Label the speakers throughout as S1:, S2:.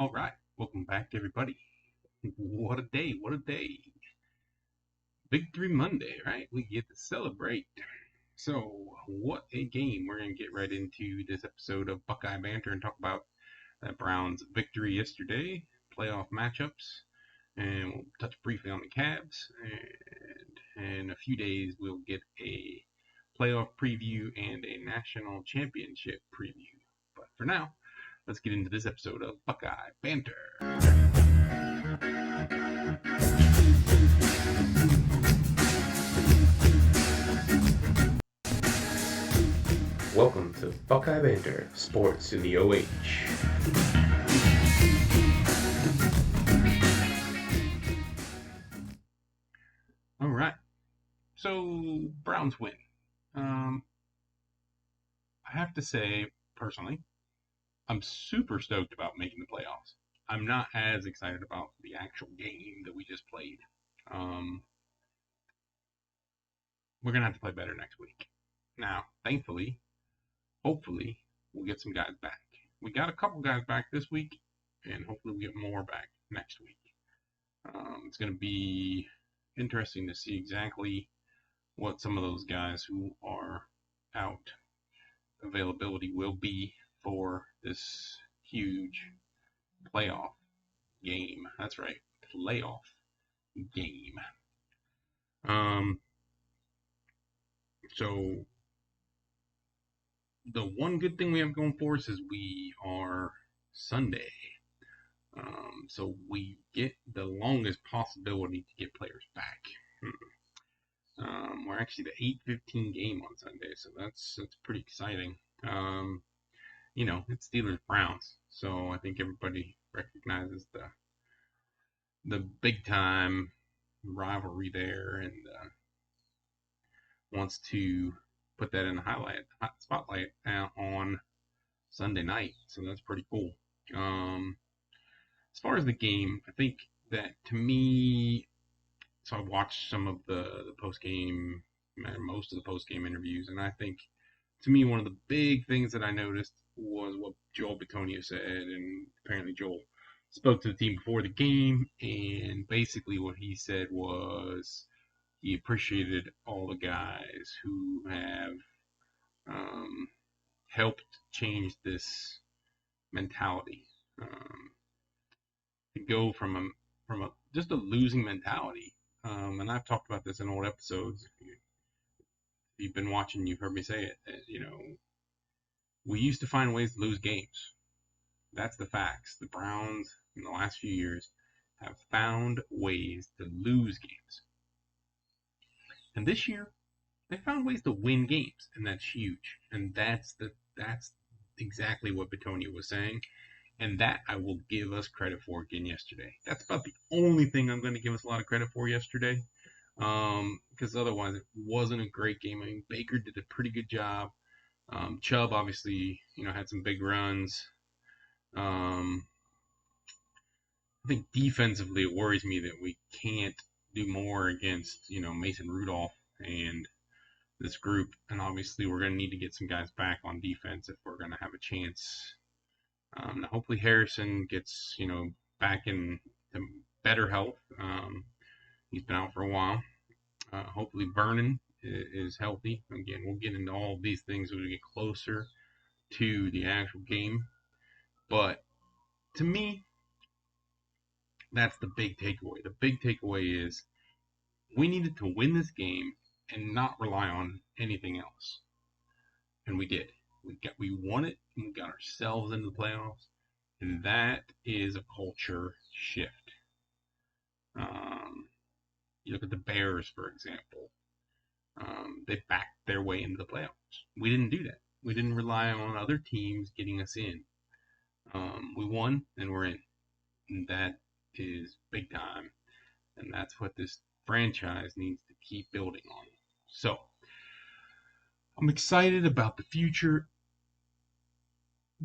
S1: All right, welcome back, everybody. What a day! What a day! Victory Monday, right? We get to celebrate. So, what a game! We're gonna get right into this episode of Buckeye Banter and talk about that Browns victory yesterday, playoff matchups, and we'll touch briefly on the Cavs. And in a few days, we'll get a playoff preview and a national championship preview. But for now, let's get into this episode of Buckeye Banter. Welcome to Buckeye Banter, Sports in the OH. All right, so Browns win. Um, I have to say, personally, I'm super stoked about making the playoffs. I'm not as excited about the actual game that we just played. Um, we're gonna have to play better next week. Now, thankfully, hopefully, we'll get some guys back. We got a couple guys back this week, and hopefully we get more back next week. It's going to be interesting to see exactly what some of those guys who are out availability will be for this huge playoff game. That's right, playoff game. Um, so the one good thing we have going for us is we are Sunday. So we get the longest possibility to get players back. We're actually the 8:15 game on Sunday, so that's pretty exciting. It's Steelers Browns, so I think everybody recognizes the big time rivalry there and wants to put that in the hot spotlight on Sunday night. So that's pretty cool. As far as the game, I think that to me, so I watched some of the post game, most of the post game interviews, and I think to me one of the big things that I noticed was what Joel Bitonio said, and apparently Joel spoke to the team before the game, and basically what he said was he appreciated all the guys who have um, helped change this mentality to go from a just a losing mentality. And I've talked about this in old episodes. If you've been watching, you've heard me say it. We used to find ways to lose games. That's the facts. The Browns in the last few years have found ways to lose games. And this year, they found ways to win games, and that's huge. And that's exactly what Betonia was saying, and that I will give us credit for again yesterday. That's about the only thing I'm going to give us a lot of credit for yesterday, because otherwise it wasn't a great game. I mean, Baker did a pretty good job. Chubb obviously, had some big runs. Um, I think defensively it worries me that we can't do more against, Mason Rudolph and this group. And obviously we're going to need to get some guys back on defense if we're going to have a chance. Now hopefully Harrison gets, back in better health. He's been out for a while. Hopefully Vernon is healthy. Again, we'll get into all of these things as we get closer to the actual game. But to me, that's the big takeaway. The big takeaway is we needed to win this game and not rely on anything else. And we did. We won it and we got ourselves into the playoffs. And that is a culture shift. You look at the Bears, for example. They backed their way into the playoffs. We didn't do that. We didn't rely on other teams getting us in. We won and we're in. And that is big time. And that's what this franchise needs to keep building on. So, I'm excited about the future.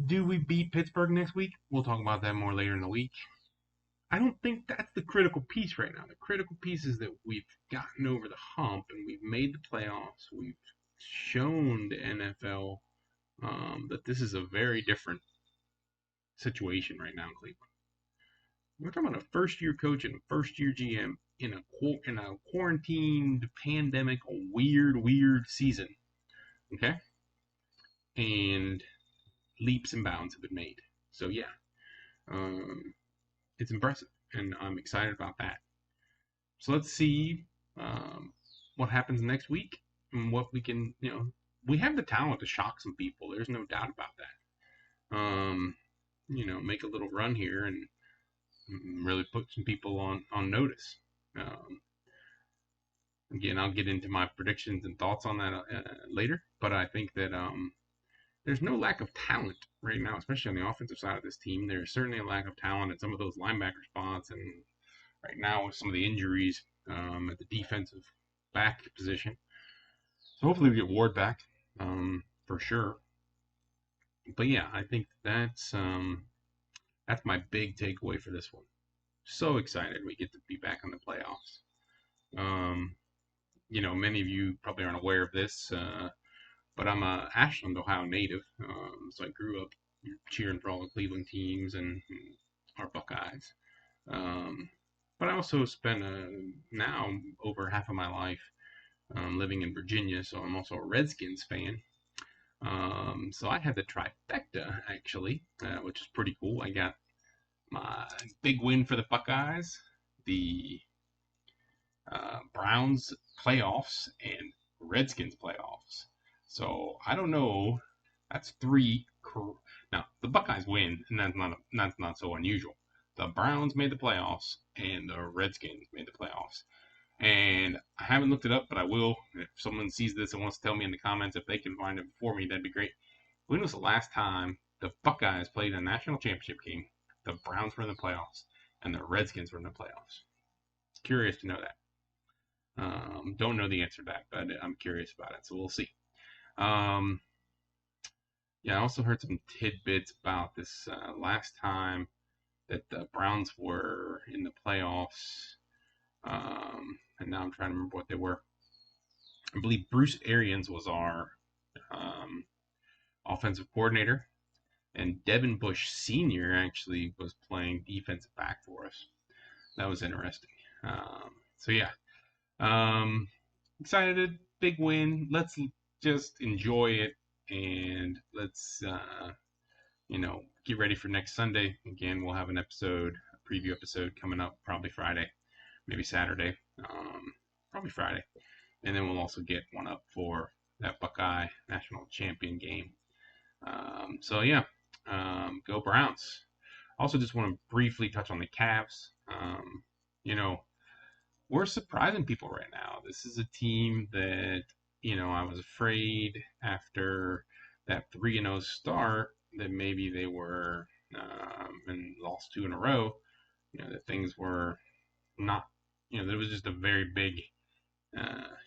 S1: Do we beat Pittsburgh next week? We'll talk about that more later in the week. I don't think that's the critical piece right now. The critical piece is that we've gotten over the hump and we've made the playoffs. We've shown the NFL that this is a very different situation right now in Cleveland. We're talking about a first-year coach and a first-year GM in a quarantined, pandemic, weird season. Okay, and leaps and bounds have been made. So yeah, um, it's impressive, and I'm excited about that. So let's see um, what happens next week and what we can, we have the talent to shock some people. There's no doubt about that. Make a little run here and really put some people on notice. Um, Again, I'll get into my predictions and thoughts on that later, but I think that there's no lack of talent right now, especially on the offensive side of this team. There's certainly a lack of talent at some of those linebacker spots, and right now with some of the injuries at the defensive back position. So hopefully we get Ward back for sure. But yeah, I think that's my big takeaway for this one. So excited we get to be back in the playoffs. Um, Many of you probably aren't aware of this, but I'm a Ashland, Ohio native. So I grew up cheering for all the Cleveland teams and our Buckeyes. Um, but I also spent now over half of my life living in Virginia, so I'm also a Redskins fan. So I had the trifecta actually, which is pretty cool. I got my big win for the Buckeyes, the Browns playoffs, and Redskins playoffs. So I don't know. That's three. Now the Buckeyes win, and that's not so unusual. The Browns made the playoffs, and the Redskins made the playoffs. And I haven't looked it up, but I will. If someone sees this and wants to tell me in the comments if they can find it for me, that'd be great. When was the last time the Buckeyes played a national championship game? The Browns were in the playoffs, and the Redskins were in the playoffs. Curious to know that. Don't know the answer to that, but I'm curious about it, so we'll see. Um, yeah, I also heard some tidbits about this last time that the Browns were in the playoffs, and now I'm trying to remember what they were. I believe Bruce Arians was our um, offensive coordinator, and Devin Bush Sr. actually was playing defensive back for us. That was interesting. So yeah, um, excited, big win. Let's just enjoy it, and let's get ready for next Sunday. Again, we'll have an episode, a preview episode coming up, probably Friday, maybe Saturday, probably Friday, and then we'll also get one up for that Buckeye national champion game. So yeah, go Browns. Also, just want to briefly touch on the Cavs. You know, we're surprising people right now. This is a team that, I was afraid after that 3-0 start that maybe they were and lost two in a row, that things were not, there was just a very big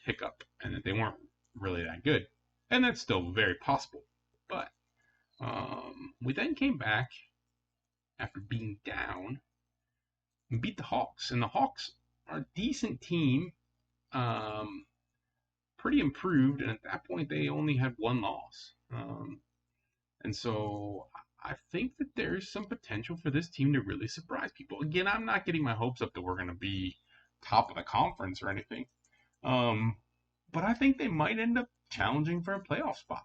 S1: hiccup and that they weren't really that good. And that's still very possible. But we then came back after being down and beat the Hawks. And the Hawks are a decent team, um, pretty improved. And at that point, they only had one loss. And so I think that there's some potential for this team to really surprise people. Again, I'm not getting my hopes up that we're going to be top of the conference or anything. Um, but I think they might end up challenging for a playoff spot.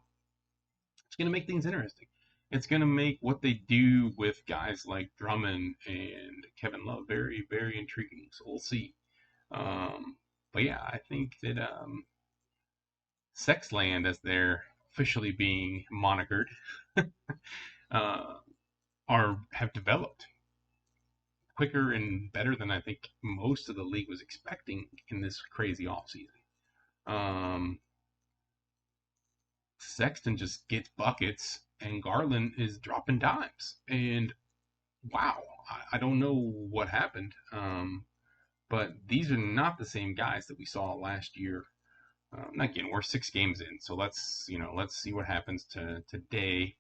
S1: It's going to make things interesting. It's going to make what they do with guys like Drummond and Kevin Love very, very intriguing. So we'll see. Um, but yeah, I think that Sexland, as they're officially being monikered, uh, have developed quicker and better than I think most of the league was expecting in this crazy offseason. Sexton just gets buckets, and Garland is dropping dimes. And wow, I don't know what happened, but these are not the same guys that we saw last year. Again, we're 6 games in, so let's see what happens today.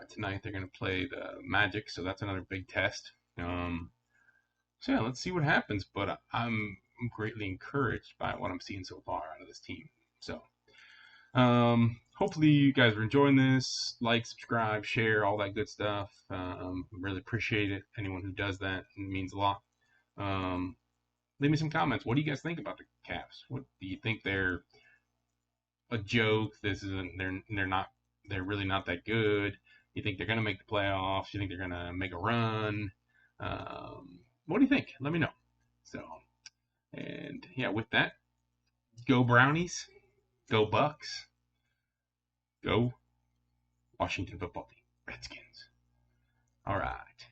S1: Tonight they're going to play the Magic, so that's another big test. So yeah, let's see what happens. But I'm greatly encouraged by what I'm seeing so far out of this team. So hopefully you guys are enjoying this. Like, subscribe, share, all that good stuff. Really appreciate it. Anyone who does that, it means a lot. Leave me some comments. What do you guys think about the Cavs? What do you think they're a joke? This isn't. They're not. They're really not that good. You think they're gonna make the playoffs? You think they're gonna make a run? What do you think? Let me know. So, and yeah, with that, go Brownies, go Bucks, go Washington football team, Redskins. All right.